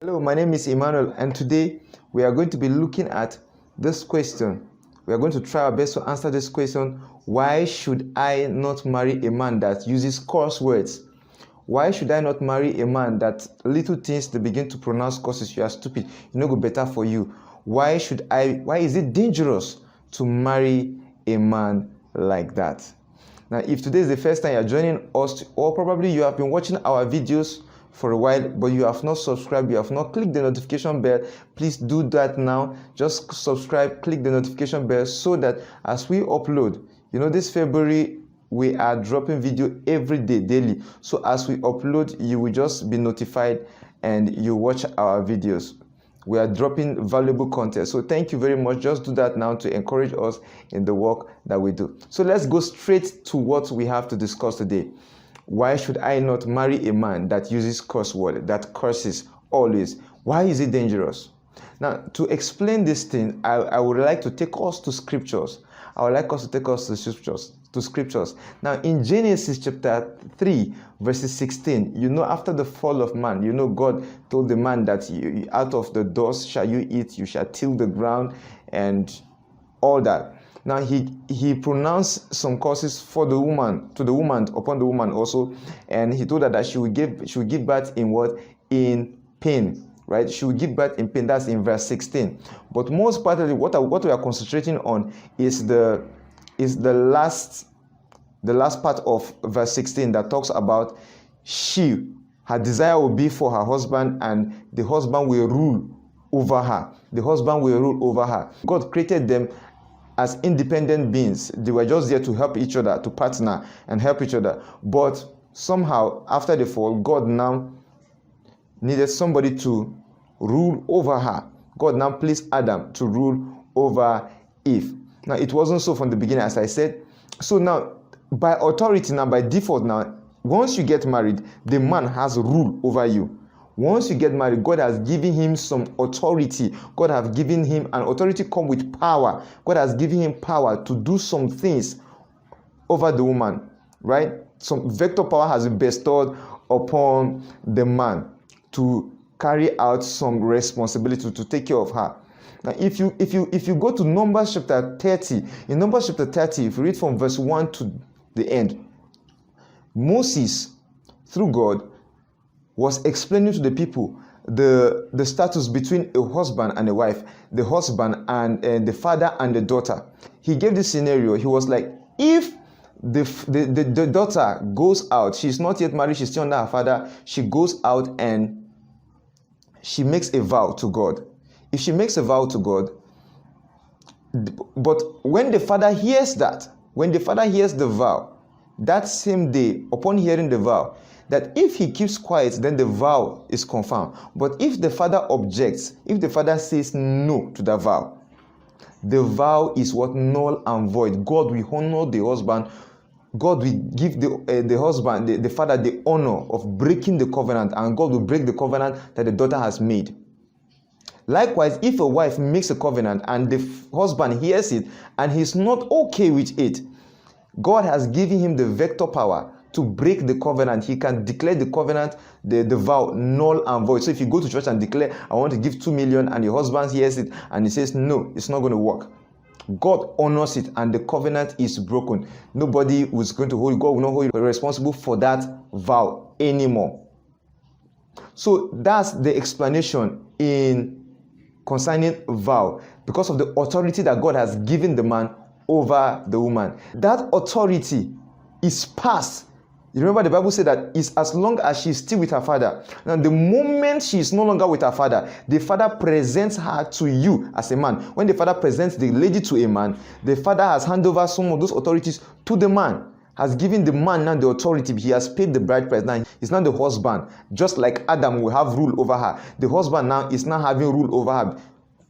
Hello, my name is Emmanuel, and today we are going to be looking at this question. We are going to try our best to answer this question: why should I not marry a man that uses curse words? Why should I not marry a man that little things they begin to pronounce curses? You are stupid, you know, go better for you. Why is it dangerous to marry a man like that? Now, if today is the first time you are joining us, or probably you have been watching our videos for a while, but you have not subscribed, you have not clicked the notification bell, please do that now. Just subscribe, click the notification bell, so that as we upload, this February we are dropping video every day, daily. So as we upload, you will just be notified and you watch our videos. We are dropping valuable content. So thank you very much. Just do that now to encourage us in the work that we do. So let's go straight to what we have to discuss today. Why should I not marry a man that uses curse word, that curses always? Why is it dangerous? Now, to explain this thing, I would like to take us to scriptures. I would like us to take us to scriptures. Now, in Genesis chapter 3, verses 16, after the fall of man, God told the man that out of the dust shall you eat, you shall till the ground, and all that. Now he pronounced some curses upon the woman also, and he told her that she would give birth in what? In pain, right? She will give birth in pain. That's in verse 16. But most partly, what we are concentrating on is the last part of verse 16 that talks about her desire will be for her husband, and the husband will rule over her. The husband will rule over her. God created them as independent beings. They were just there to help each other, to partner and help each other. But somehow, after the fall, God now needed somebody to rule over her. God now placed Adam to rule over Eve. Now, it wasn't so from the beginning, as I said. So now, by authority, now by default, now, once you get married, the man has rule over you. Once you get married, God has given him some authority. God has given him an authority come with power. God has given him power to do some things over the woman, right? Some vector power has been bestowed upon the man to carry out some responsibility to take care of her. Now, if you go to Numbers chapter 30, in Numbers chapter 30, if you read from verse 1 to the end, Moses, through God, was explaining to the people the status between a husband and a wife, the husband and the father and the daughter. He gave this scenario. He was like, if the daughter goes out, she's not yet married, she's still under her father, she goes out and she makes a vow to God. If she makes a vow to God, but when the father hears the vow, that same day, upon hearing the vow, that if he keeps quiet, then the vow is confirmed. But if the father objects, if the father says no to the vow is what? Null and void. God will honor the husband. God will give the husband, the father, the honor of breaking the covenant, and God will break the covenant that the daughter has made. Likewise, if a wife makes a covenant and the husband hears it and he's not okay with it, God has given him the vector power to break the covenant. He can declare the covenant, the vow, null and void. So if you go to church and declare, I want to give 2 million, and your husband hears it and he says, no, it's not going to work, God honors it and the covenant is broken. Nobody was going to hold you. God will not hold you responsible for that vow anymore. So that's the explanation in concerning vow, because of the authority that God has given the man over the woman. That authority is passed. You remember the Bible said that it's as long as she's still with her father. Now, the moment she is no longer with her father, the father presents her to you as a man. When the father presents the lady to a man, the father has handed over some of those authorities to the man, has given the man now the authority. He has paid the bride price. Now he's not the husband. Just like Adam will have rule over her, the husband now is not having rule over her.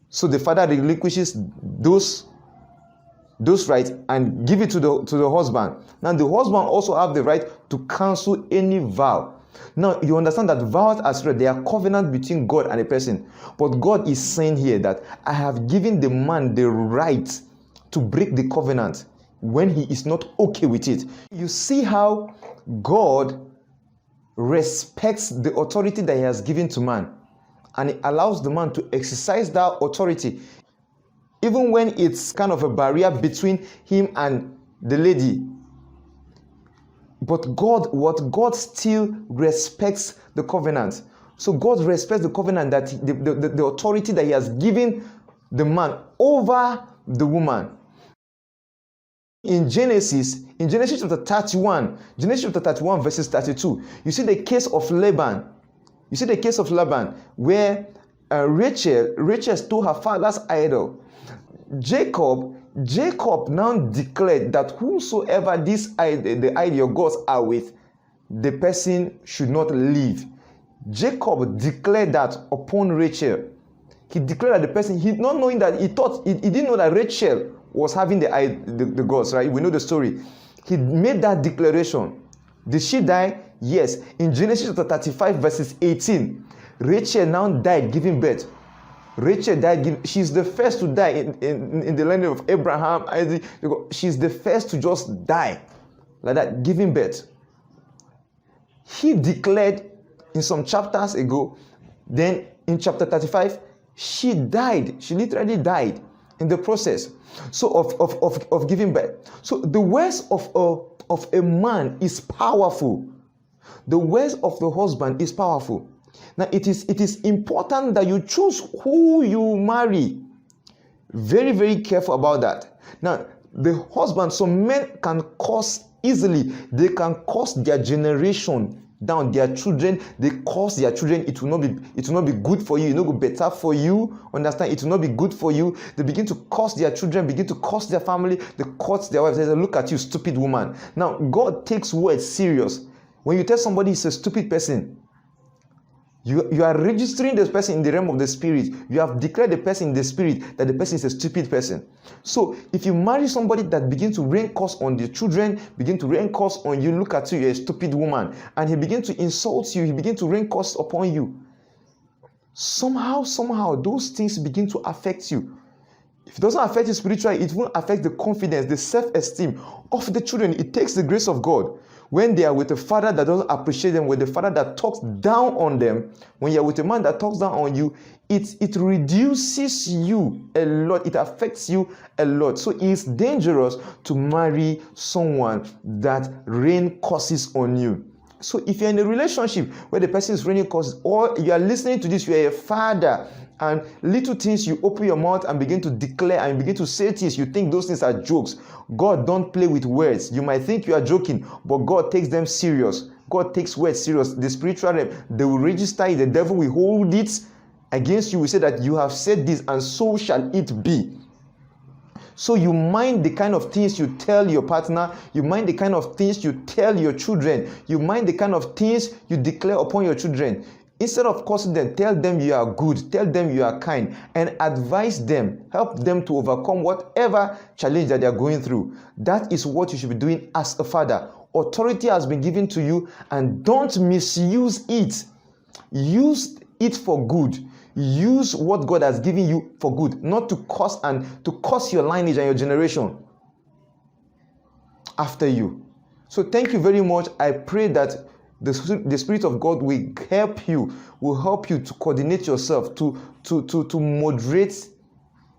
So the father relinquishes those rights and give it to the husband. Now the husband also have the right to cancel any vow. Now you understand that vows as well, they are covenant between God and a person. But God is saying here that I have given the man the right to break the covenant when he is not okay with it. You see how God respects the authority that he has given to man. and it allows the man to exercise that authority, even when it's kind of a barrier between him and the lady. But God still respects the covenant. So God respects the covenant, that the authority that he has given the man over the woman. In Genesis chapter 31, verses 32, you see the case of Laban. Where Rachel stole her father's idol. Jacob now declared that whosoever the idol gods are with, the person should not live. Jacob declared that upon Rachel. He declared that the person, he not knowing that he didn't know that Rachel was having the gods, right? We know the story. He made that declaration. Did she die? Yes. In Genesis chapter 35, verses 18, Rachel now died giving birth. She's the first to die in the land of Abraham, Isaac. She's the first to just die like that, giving birth. He declared in some chapters ago, then in chapter 35, she died. She literally died in the process. So of giving birth. So the words of a man is powerful. The words of the husband is powerful. Now it is important that you choose who you marry. Very, very careful about that. Now the husband, some men can curse easily. They can curse their generation down, their children. They curse their children. It will not be good for you. It will not be better for you. Understand? It will not be good for you. They begin to curse their children, begin to curse their family, they curse their wives. They say, look at you, stupid woman. Now God takes words serious. When you tell somebody he's a stupid person, you are registering this person in the realm of the spirit. You have declared the person in the spirit that the person is a stupid person. So if you marry somebody that begins to rain curse on the children, begin to rain curse on you, look at you, you're a stupid woman, and he begins to insult you, he begins to rain curse upon you, somehow those things begin to affect you. If it doesn't affect you spiritually, it won't affect the confidence, the self-esteem of the children. It takes the grace of God. When they are with a father that doesn't appreciate them, with a father that talks down on them, when you're with a man that talks down on you, it reduces you a lot. It affects you a lot. So it's dangerous to marry someone that rain curses on you. So if you're in a relationship where the person is raining curses, or you are listening to this, you are a father, and little things you open your mouth and begin to declare and begin to say things, you think those things are jokes. God don't play with words. You might think you are joking, but God takes them serious. God takes words serious. The spiritual realm, they will register it. The devil will hold it against you. We say that you have said this, and so shall it be. So you mind the kind of things you tell your partner. You mind the kind of things you tell your children. You mind the kind of things you declare upon your children. Instead of cursing them, tell them you are good, tell them you are kind, and advise them, help them to overcome whatever challenge that they are going through. That is what you should be doing as a father. Authority has been given to you, and don't misuse it. Use it for good. Use what God has given you for good, not to curse your lineage and your generation after you. So thank you very much. I pray that the Spirit of God will help you to coordinate yourself, to moderate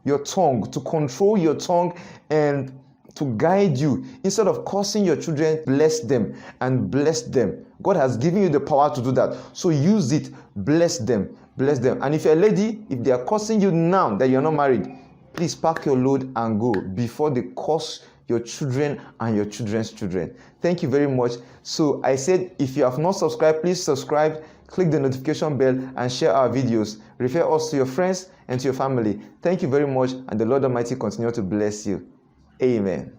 your tongue, to control your tongue, and to guide you. Instead of cursing your children, bless them and bless them. God has given you the power to do that. So use it, bless them. And if you're a lady, if they are cursing you now that you're not married, please pack your load and go before they curse your children and your children's children. Thank you very much. So I said, if you have not subscribed, please subscribe, click the notification bell, and share our videos. Refer us to your friends and to your family. Thank you very much, and the Lord Almighty continue to bless you. Amen.